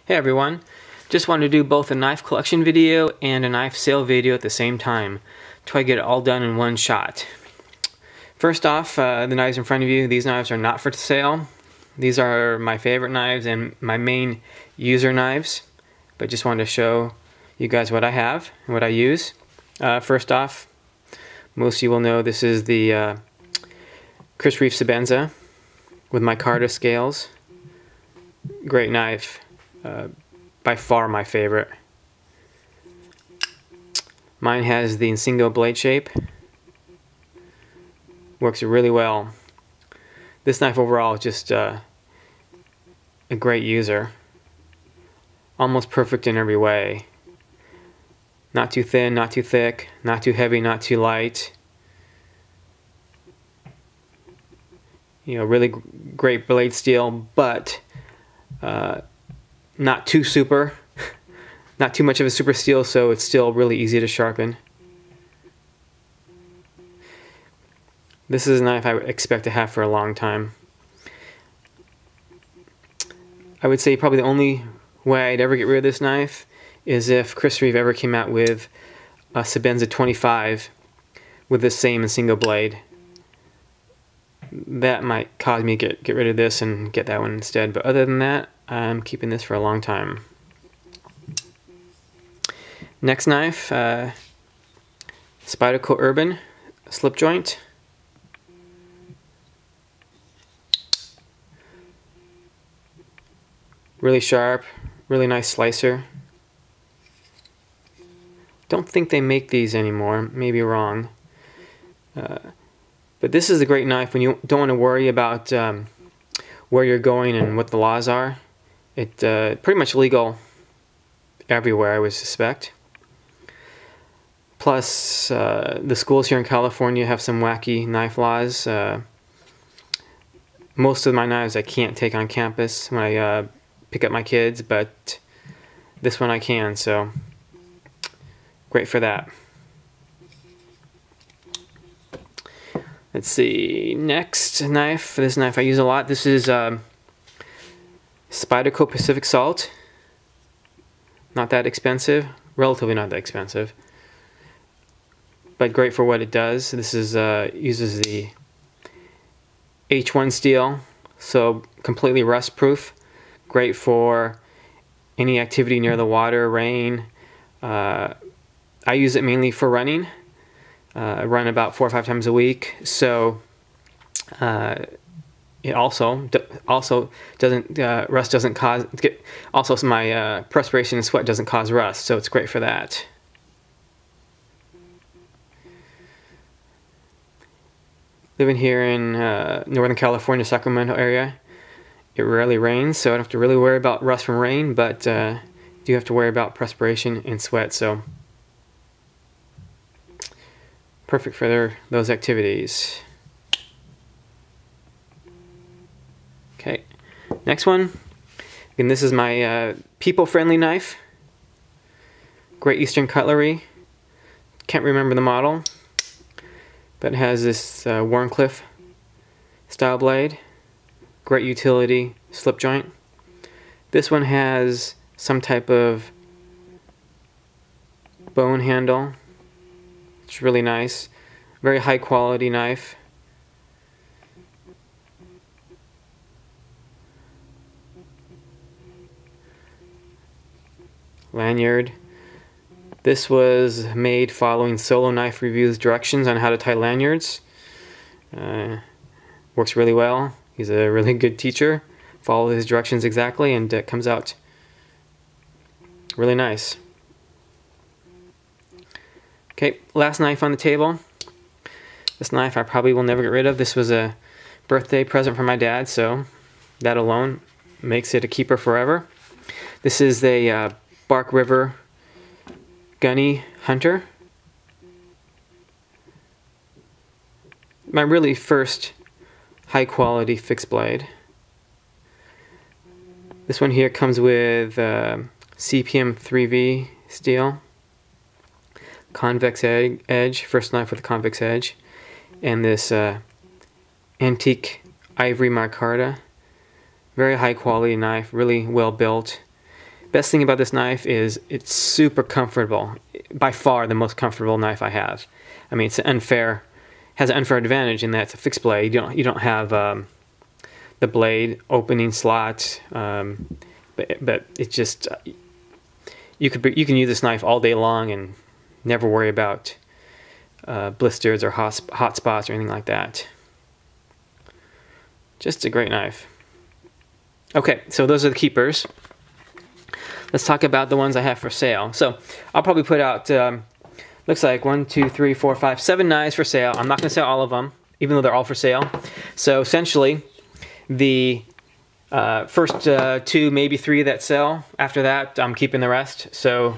Hey everyone, just wanted to do both a knife collection video and a knife sale video at the same time. Try to get it all done in one shot. First off, the knives in front of you, these knives are not for sale. These are my favorite knives and my main user knives, but just wanted to show you guys what I have and what I use. First off, most of you will know this is the Chris Reeve Sebenza with micarta scales. Great knife. By far my favorite. Mine has the Insingo blade shape. Works really well. This knife overall is just a great user. Almost perfect in every way. Not too thin, not too thick, not too heavy, not too light. You know, really great blade steel, but not too super, not too much of a super steel, so it's still really easy to sharpen. This is a knife I expect to have for a long time. I would say probably the only way I'd ever get rid of this knife is if Chris Reeve ever came out with a Sebenza 25 with the same Insingo blade. That might cause me to get rid of this and get that one instead, but other than that, I'm keeping this for a long time. Next knife, Spyderco Urban slip joint. Really sharp, really nice slicer. Don't think they make these anymore, maybe wrong. But this is a great knife when you don't want to worry about where you're going and what the laws are. It's pretty much legal everywhere, I would suspect. Plus, the schools here in California have some wacky knife laws. Most of my knives I can't take on campus when I pick up my kids, but this one I can, so great for that. Let's see, next knife. This knife I use a lot. This is Spyderco Pacific Salt. Not that expensive, relatively not that expensive, but great for what it does. This is uses the H1 steel, so completely rust proof. Great for any activity near the water, rain. I use it mainly for running. I run about 4 or 5 times a week, so it also doesn't rust doesn't cause. Also, my perspiration and sweat doesn't cause rust, so it's great for that. Living here in Northern California, Sacramento area, it rarely rains, so I don't have to really worry about rust from rain, but do have to worry about perspiration and sweat, so perfect for those activities. Okay, next one. And this is my people-friendly knife. Great Eastern Cutlery. Can't remember the model, but it has this Wharncliffe style blade. Great utility slip joint. This one has some type of bone handle. It's really nice. Very high quality knife. Lanyard. This was made following Solo Knife Review's directions on how to tie lanyards. Works really well. He's a really good teacher. Follow his directions exactly, and it comes out really nice. Okay, last knife on the table. This knife I probably will never get rid of. This was a birthday present from my dad, so that alone makes it a keeper forever. This is a Bark River Gunny Hunter. My really first high quality fixed blade. This one here comes with CPM 3V steel, convex edge, first knife with a convex edge, and this antique ivory micarta. Very high quality knife, really well built. Best thing about this knife is it's super comfortable. By far the most comfortable knife I have. I mean, it's unfair, has an unfair advantage in that it's a fixed blade. You don't have the blade opening slot, but it's just you can use this knife all day long and never worry about blisters or hot spots or anything like that. Just a great knife. Okay, so those are the keepers. Let's talk about the ones I have for sale. So I'll probably put out, looks like 1, 2, 3, 4, 5, 7 knives for sale. I'm not going to sell all of them, even though they're all for sale. So essentially, the first 2, maybe 3 that sell. After that, I'm keeping the rest. So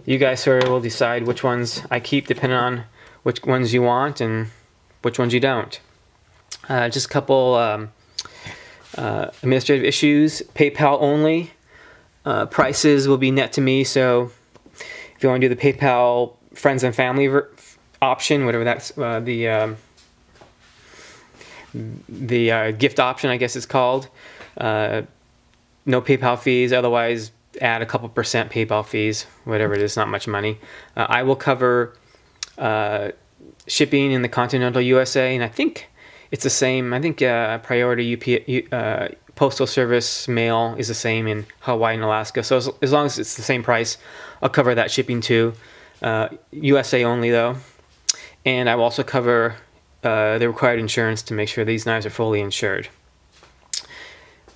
you guys sort of will decide which ones I keep, depending on which ones you want and which ones you don't. Just a couple administrative issues. PayPal only. Prices will be net to me, so if you want to do the PayPal friends and family option, whatever that's the gift option, I guess it's called, no PayPal fees. Otherwise, add a couple % PayPal fees, whatever it is, not much money. I will cover shipping in the continental USA, and I think it's the same. I think priority postal service mail is the same in Hawaii and Alaska. So as long as it's the same price, I'll cover that shipping too. USA only though. And I will also cover the required insurance to make sure these knives are fully insured.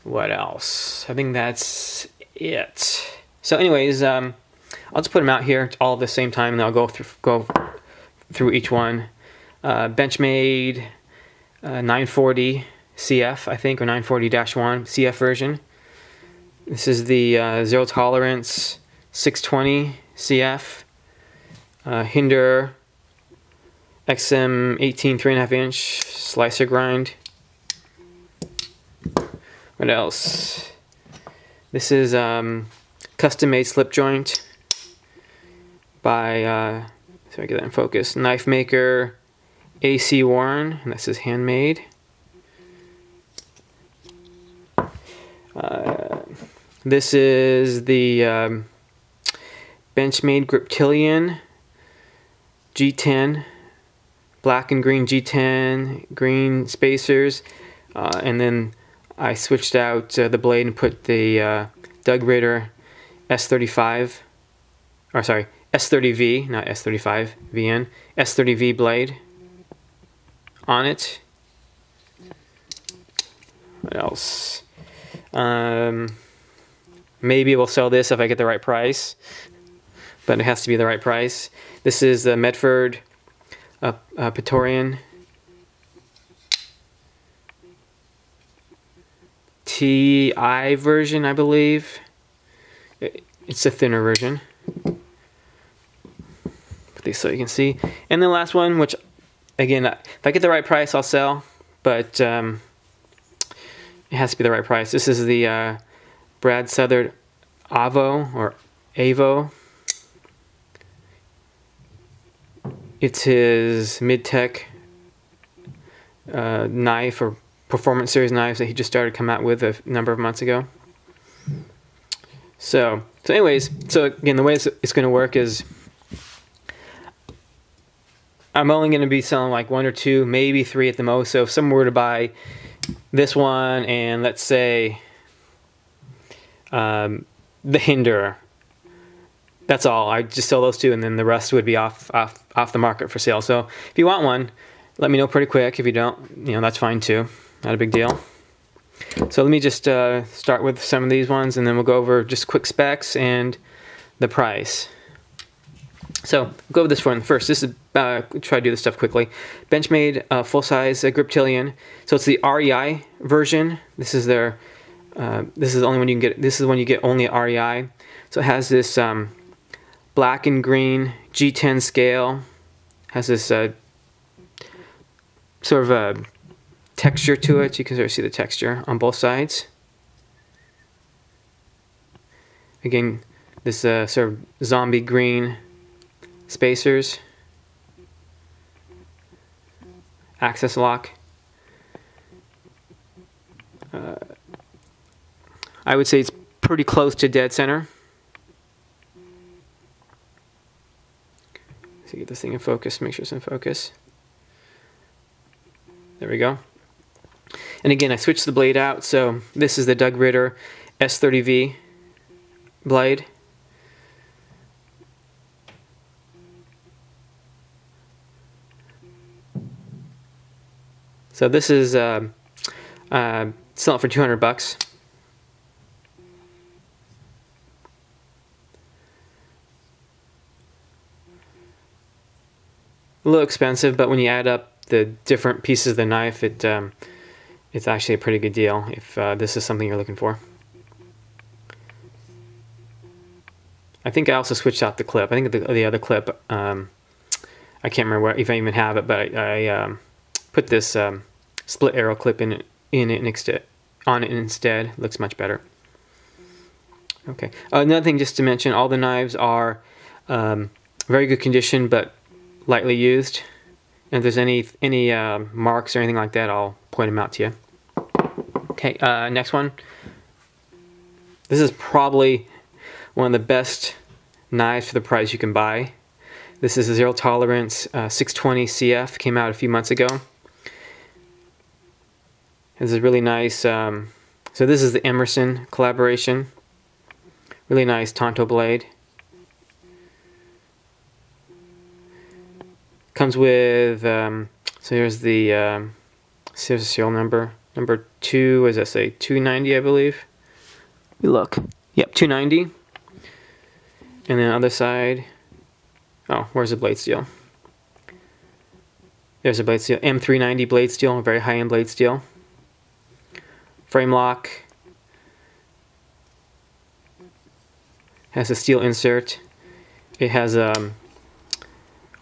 What else? I think that's it. So anyways, I'll just put them out here all at the same time, and I'll go through each one. Benchmade 940 CF, I think, or 940-1 CF version. This is the Zero Tolerance 620 CF. Hinder XM 18 3.5 inch slicer grind. What else? This is custom made slip joint by, so I get that in focus, Knife Maker AC Warren, and this is handmade. This is the Benchmade Griptilian G10, black and green G10, green spacers, and then I switched out the blade and put the Doug Ritter S35, or sorry, S30V, not S35 VN, S30V blade on it. What else? Maybe we'll sell this if I get the right price, but it has to be the right price. This is the Medford Praetorian TI version, I believe. It's a thinner version. Put these so you can see. And the last one, which again, if I get the right price, I'll sell, but it has to be the right price. This is the Brad Southard Avo, or Avo. It's his mid-tech knife, or performance series knives that he just started coming out with a number of months ago. So anyways, so again, the way it's going to work is I'm only going to be selling like 1 or 2, maybe 3 at the most. So if someone were to buy this one and let's say the Hinder, that's all. I just sell those 2, and then the rest would be off the market for sale. So if you want one, let me know pretty quick. If you don't, that's fine too. Not a big deal. So let me just start with some of these ones, and then we'll go over just quick specs and the price. So we'll go over this one first. This is try to do this stuff quickly. Benchmade full-size Griptilian. So it's the REI version. This is their. This is the only one you can get. This is when you get only REI. So it has this black and green G10 scale. Has this sort of a texture to it. You can sort of see the texture on both sides. Again, this sort of zombie green spacers. Access lock. I would say it's pretty close to dead center. So get this thing in focus, make sure it's in focus. There we go. And again, I switched the blade out, so this is the Doug Ritter S30V blade. So this is selling for $200. A little expensive, but when you add up the different pieces of the knife, it's actually a pretty good deal if this is something you're looking for. I think I also switched out the clip. I think the other clip, I can't remember if I even have it, but I put this split arrow clip on it instead. Looks much better. Okay. Another thing just to mention, all the knives are very good condition, but lightly used. And if there's any marks or anything like that, I'll point them out to you. Okay, next one. This is probably one of the best knives for the price you can buy. This is a Zero Tolerance 620 CF. Came out a few months ago. This is really nice. So this is the Emerson collaboration. Really nice Tonto blade. Comes with, so here's the serial number. Number 2, what does that say? 290, I believe. Look. Yep, 290. And then other side. Oh, where's the blade steel? There's a blade steel. M390 blade steel, very high-end blade steel. Frame lock. Has a steel insert. It has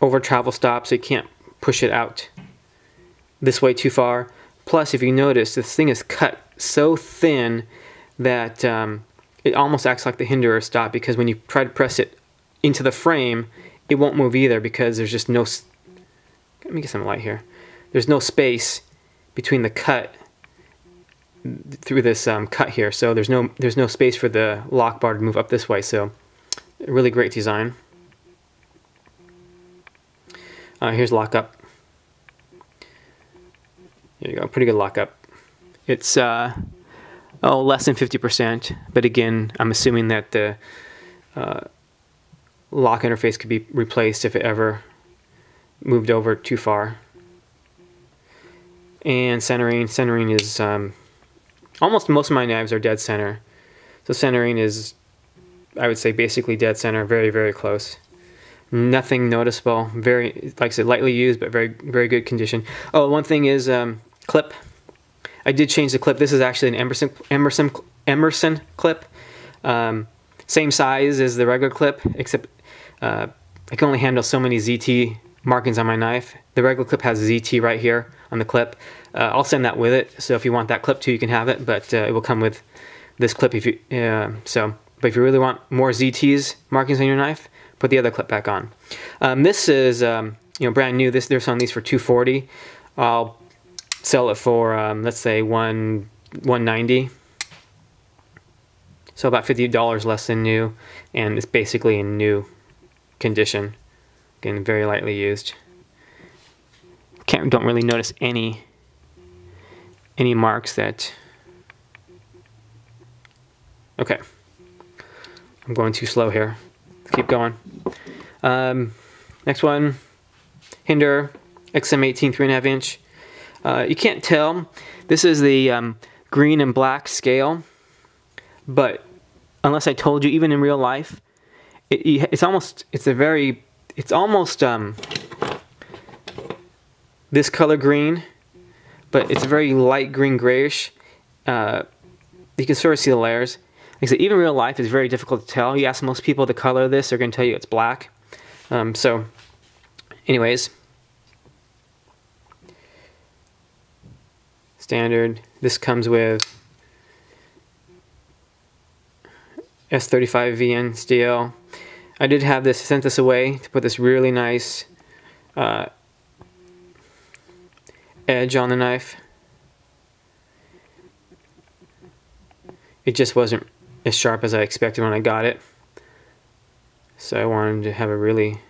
over travel stop, so you can't push it out this way too far. Plus, if you notice, this thing is cut so thin that it almost acts like the hinderer stop, because when you try to press it into the frame, it won't move either, because there's just no... Let me get some light here. There's no space between the cut through this cut here, so there's no space for the lock bar to move up this way. So, really great design. Here's lockup. There you go, pretty good lockup. It's less than 50%, but again, I'm assuming that the lock interface could be replaced if it ever moved over too far. And centering is almost most of my knives are dead center. So centering is, I would say, basically dead center, very, very close. Nothing noticeable, very, like I said, lightly used, but very, very good condition. Oh, one thing is clip. I did change the clip. This is actually an Emerson clip. Same size as the regular clip, except I can only handle so many ZT markings on my knife. The regular clip has ZT right here on the clip. I'll send that with it, so if you want that clip too, you can have it, but it will come with this clip if you, but if you really want more ZT's markings on your knife, put the other clip back on. This is brand new. There's on these for $240. I'll sell it for let's say $190. So about $50 less than new, and it's basically in new condition. Again, very lightly used. Don't really notice any marks that. Okay, I'm going too slow here. Keep going. Next one, Hinderer XM18 3.5 inch. You can't tell. This is the green and black scale, but unless I told you, even in real life, it's almost this color green, but it's a very light green grayish. You can sort of see the layers. Like I said, even real life is very difficult to tell. You ask most people the color of this, they're going to tell you it's black. So, anyways, standard. This comes with S35VN steel. I did have this, sent this away to put this really nice edge on the knife. It just wasn't as sharp as I expected when I got it. So I wanted to have a really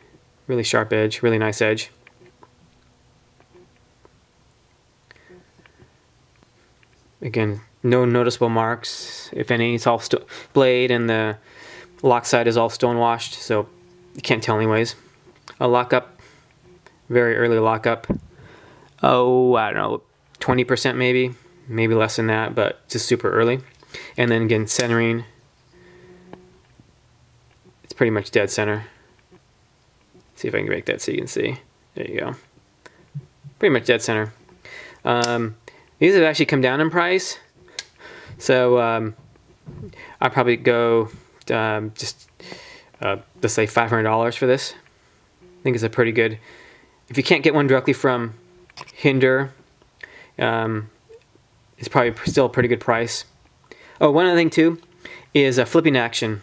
Really sharp edge, really nice edge. Again, no noticeable marks, if any. It's all blade, and the lock side is all stone washed, so you can't tell anyways. A lockup, very early lockup. Oh, I don't know, 20% maybe less than that, but just super early. And then again, centering, it's pretty much dead center. See if I can make that so you can see. There you go. Pretty much dead center. These have actually come down in price, so I'll probably go let's say $500 for this. I think it's a pretty good. If you can't get one directly from Hinder, it's probably still a pretty good price. Oh, one other thing too is flipping action.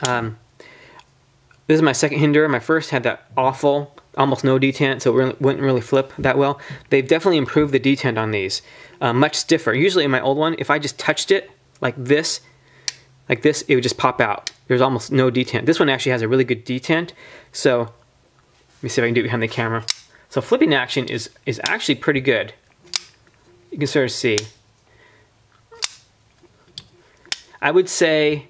This is my second Hinder. My first had that awful, almost no detent, so it wouldn't really flip that well. They've definitely improved the detent on these. Much stiffer. Usually in my old one, if I just touched it like this, it would just pop out. There's almost no detent. This one actually has a really good detent. So let me see if I can do it behind the camera. So flipping action is actually pretty good. You can sort of see. I would say,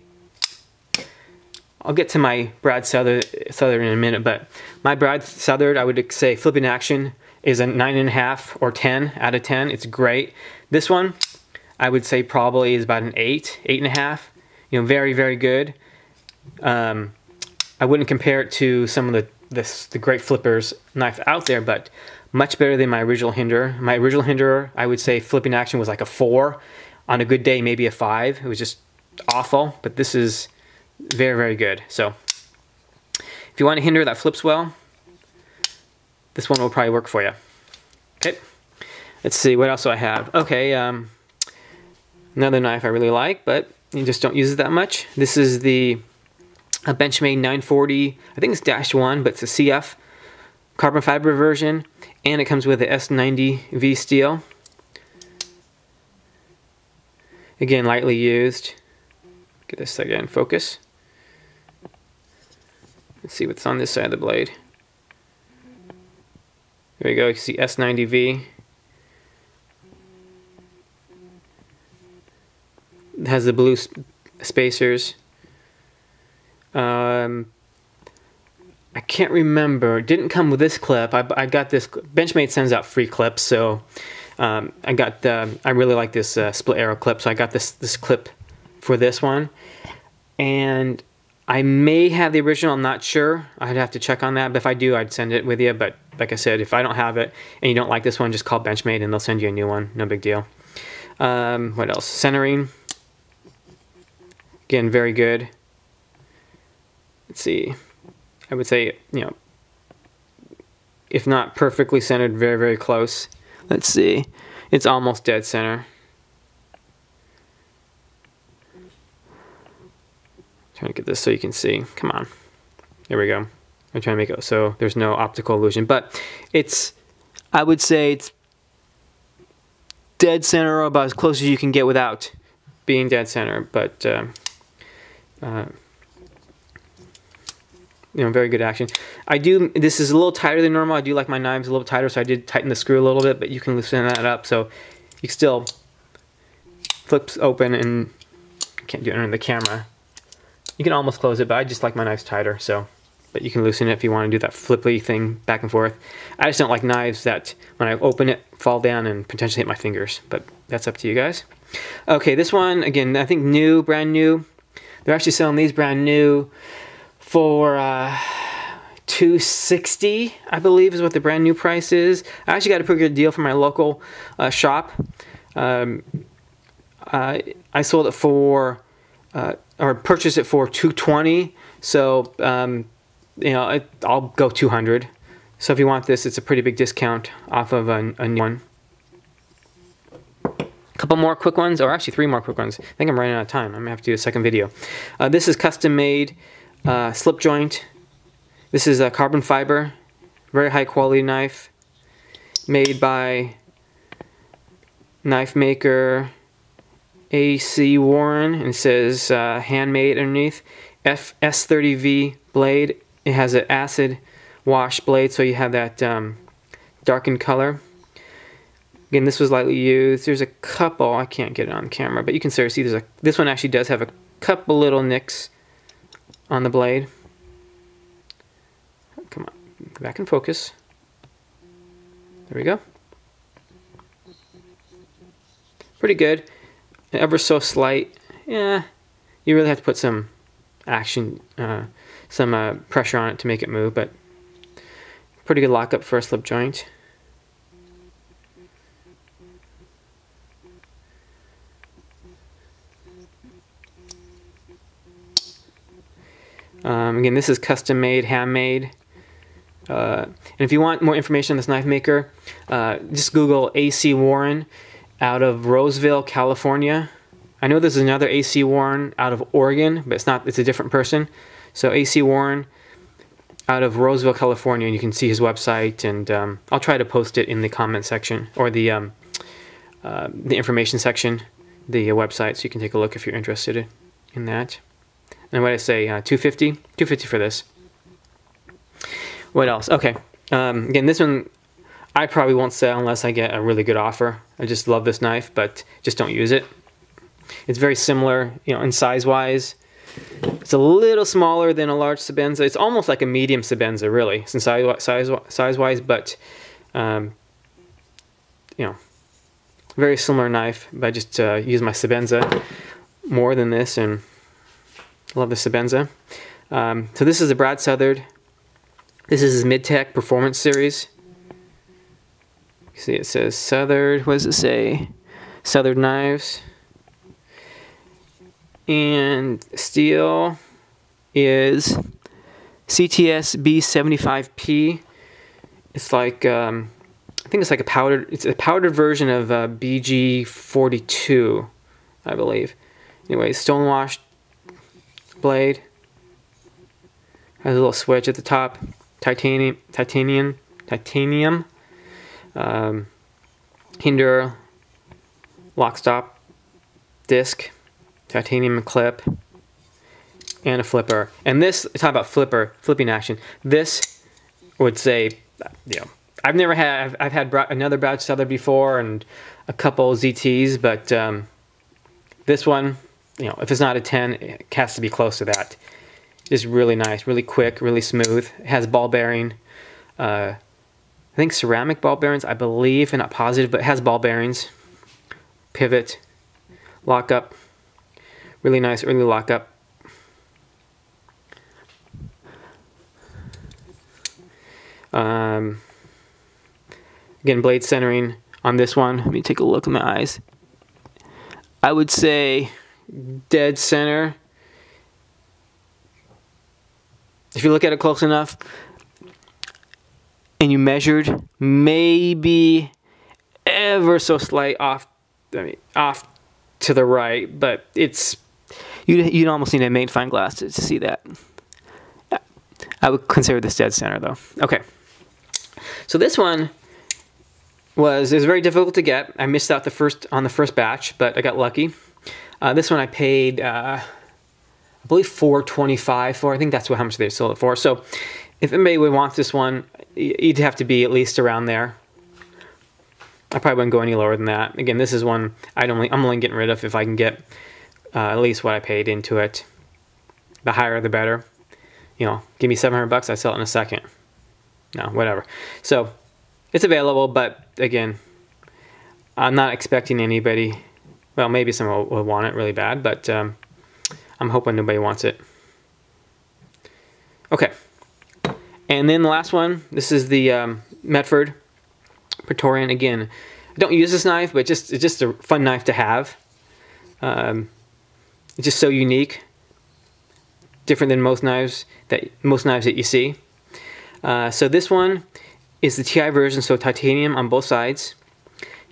I'll get to my Brad Southard in a minute, but my Brad Southard, I would say flipping action is a 9.5 or 10 out of 10. It's great. This one, I would say probably is about an 8.5. You know, very, very good. I wouldn't compare it to some of the great flippers knife out there, but much better than my original Hinder. My original Hinder, I would say flipping action was like a 4. On a good day, maybe a 5. It was just awful, but this is very, very good. So if you want a Hinder that flips well, this one will probably work for you. Okay, let's see, what else do I have? Okay, another knife I really like, but you just don't use it that much. This is the Benchmade 940, I think it's -1, but it's a CF carbon fiber version, and it comes with the S90V steel. Again, lightly used. Get this again, focus. Let's see what's on this side of the blade. There you go, you can see S90V. It has the blue spacers. I can't remember. It didn't come with this clip. I got this. Benchmade sends out free clips, so I really like this split arrow clip, so I got this clip for this one. And I may have the original, I'm not sure. I'd have to check on that, but if I do, I'd send it with you. But like I said, if I don't have it and you don't like this one, just call Benchmade and they'll send you a new one. No big deal. What else? Centering. Again, very good. Let's see. I would say, you know, if not perfectly centered, very, very close. Let's see. It's almost dead center. Trying to get this so you can see. Come on. There we go. I'm trying to make it so there's no optical illusion. But it's, I would say it's dead center, or about as close as you can get without being dead center. But, you know, very good action. This is a little tighter than normal. I do like my knives a little tighter, so I did tighten the screw a little bit, but you can loosen that up. So you still flips open, and can't do it under the camera. You can almost close it, but I just like my knives tighter, so. But you can loosen it if you want to do that flippy thing back and forth. I just don't like knives that, when I open it, fall down and potentially hit my fingers. But that's up to you guys. Okay, this one, again, I think new, brand new. They're actually selling these brand new for $260, I believe, is what the brand new price is. I actually got a pretty good deal from my local shop. I sold it for, or purchased it for $220. So, you know, I'll go $200. So if you want this, it's a pretty big discount off of a new one. A couple more quick ones, or actually 3 more quick ones. I think I'm running out of time. I'm gonna have to do a second video. This is custom made slip joint. This is a carbon fiber, very high quality knife, made by knife maker AC Warren, and it says handmade underneath. S30V blade. It has an acid wash blade, so you have that darkened color. Again, this was lightly used. There's a couple, I can't get it on camera, but you can sort of see this one actually does have a couple little nicks on the blade. Come on, go back and focus. There we go. Pretty good. Ever so slight. Yeah, you really have to put some action, some pressure on it to make it move, but pretty good lockup for a slip joint. Again, this is custom made, handmade. And if you want more information on this knife maker, just Google A.C. Warren out of Roseville, California. I know there's another A.C. Warren out of Oregon, but it's a different person. So A.C. Warren out of Roseville, California, and you can see his website, and I'll try to post it in the comment section, or the information section, the website, so you can take a look if you're interested in that. And what did I say, $250? $250 for this. What else? Okay, again, this one I probably won't sell unless I get a really good offer. I just love this knife, but just don't use it. It's very similar, you know, in size-wise. It's a little smaller than a large Sebenza. It's almost like a medium Sebenza, really, in size-wise, but, you know, very similar knife. But I just use my Sebenza more than this, and I love the Sebenza. So this is a Brad Southard. This is his Mid-Tech Performance Series. You see it says Southard. What does it say? Southard knives. And steel is CTS B75P. It's like I think it's like a powdered. It's a powdered version of BG42, I believe. Anyway, stonewashed blade. Has a little switch at the top. Titanium. Hinder lock stop disc. Titanium clip, and a flipper. And this, talk about flipping action. This would say, you know, I've had another Brad Southard before and a couple ZTs, but this one, you know, if it's not a 10, it has to be close to that. Just really nice, really quick, really smooth. It has ball bearing. I think ceramic ball bearings, I believe, and not positive, but it has ball bearings. Pivot, lock up. Really nice early lockup. Again, blade centering on this one. Let me take a look at my eyes. I would say dead center. If you look at it close enough and you measured, maybe ever so slight off, off to the right, but it's you'd almost need a magnifying glass to see that. I would consider this dead center though. Okay, so this one was very difficult to get. I missed out on the first batch, but I got lucky. This one I paid I believe $425 for. I think that's how much they sold it for. So if anybody would want this one, you'd have to be at least around there. I probably wouldn't go any lower than that. Again, this is one I'm only getting rid of if I can get at least what I paid into it. The higher the better. You know, give me $700, I sell it in a second. No, whatever. So it's available, but again, I'm not expecting anybody. Well, maybe someone will want it really bad, but I'm hoping nobody wants it. Okay, and then the last one. This is the Medford Praetorian. Again, I don't use this knife, but it's just a fun knife to have. It's just so unique, different than most knives that you see. So this one is the TI version, so titanium on both sides.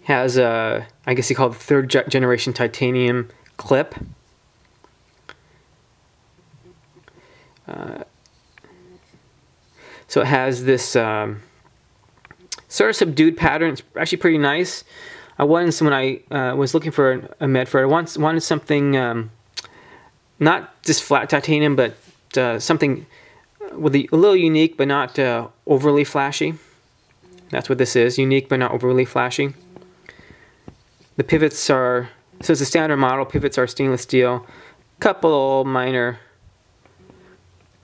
Has I guess you call it the third generation titanium clip. So it has this sort of subdued pattern. It's actually pretty nice. I wanted, when I was looking for a Medford, I wanted something not just flat titanium, but something with a little unique but not overly flashy. That's what this is, unique but not overly flashy. The pivots are, so it's a standard model, pivots are stainless steel. Couple minor,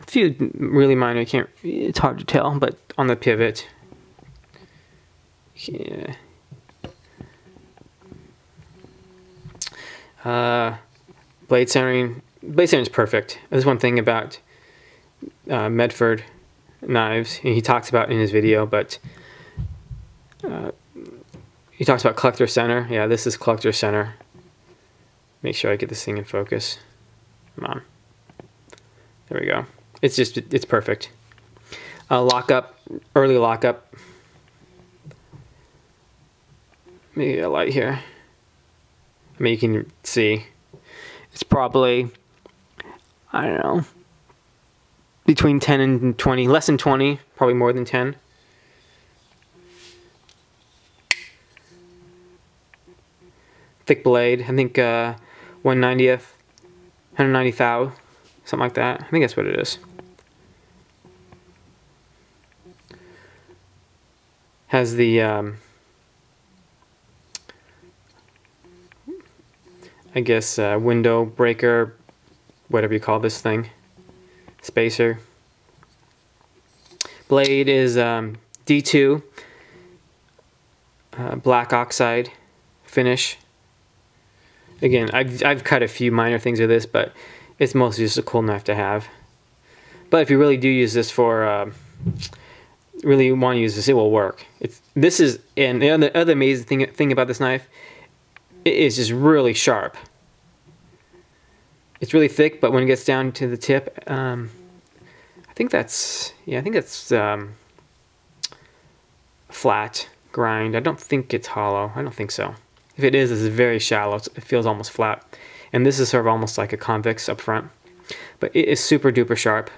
a few really minor, it's hard to tell, but on the pivot. Yeah. Blade centering is perfect. There's one thing about Medford knives he talks about in his video, but he talks about collector center. Yeah, this is collector center. Make sure I get this thing in focus. Come on. There we go. It's perfect. Lockup, early lockup. Maybe a light here. I mean, you can see. It's probably, I don't know, between 10 and 20, less than 20, probably more than 10. Thick blade, I think 1/90th, 190 thou, something like that. I think that's what it is. Has the, I guess, window breaker, whatever you call this thing, spacer. Blade is D2, black oxide finish. Again, I've cut a few minor things with this, but it's mostly just a cool knife to have. But if you really do use this for, really want to use this, it will work. This is, and the other amazing thing about this knife, it is just really sharp. It's really thick, but when it gets down to the tip, I think that's flat grind. I don't think it's hollow. I don't think so. If it is, it's very shallow. It feels almost flat. And this is sort of almost like a convex up front. But it is super duper sharp.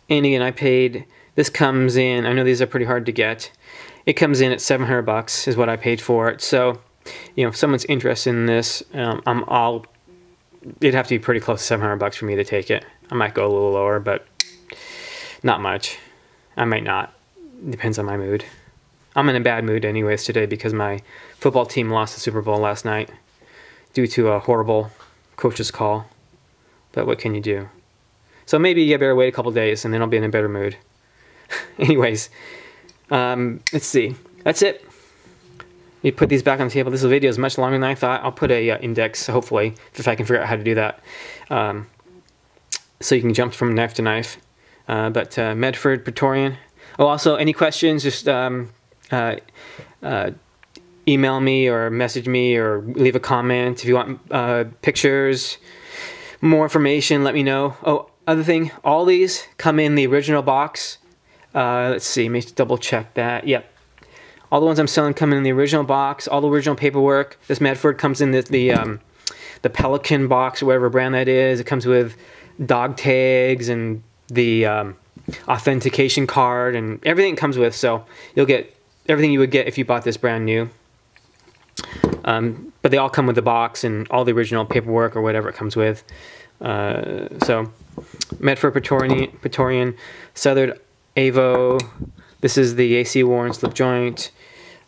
And again, I paid, this comes in, I know these are pretty hard to get. It comes in at $700 is what I paid for it. So, you know, if someone's interested in this, it'd have to be pretty close to $700 for me to take it. I might go a little lower, but not much. I might not. Depends on my mood. I'm in a bad mood anyways today because my football team lost the Super Bowl last night due to a horrible coach's call. But what can you do? So maybe you better wait a couple days and then I'll be in a better mood. Anyways, let's see. That's it. You put these back on the table. This video is much longer than I thought. I'll put a index, hopefully, if I can figure out how to do that. So you can jump from knife to knife. But Medford Praetorian. Oh, also, any questions, just email me or message me or leave a comment. If you want pictures, more information, let me know. Oh, other thing, all these come in the original box. Let's see, let me double check that. Yep. All the ones I'm selling come in the original box, all the original paperwork. This Medford comes in the Pelican box, whatever brand that is. It comes with dog tags and the authentication card and everything it comes with. So you'll get everything you would get if you bought this brand new. But they all come with the box and all the original paperwork or whatever it comes with. So Medford Praetorian, Southern Avo. This is the AC Warren slip joint.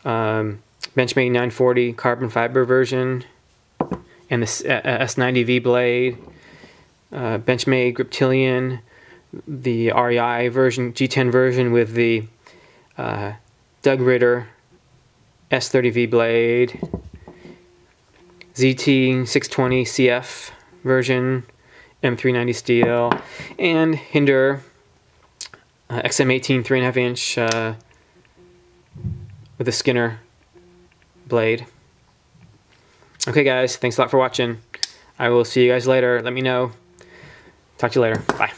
Benchmade 940 carbon fiber version. And the S90V blade. Benchmade Griptilian. The REI version, G10 version with the Doug Ritter S30V blade, ZT620 CF version, M390 steel, and Hinder XM18 3.5 inch with a Skinner blade. Okay guys, thanks a lot for watching. I will see you guys later. Let me know. Talk to you later. Bye.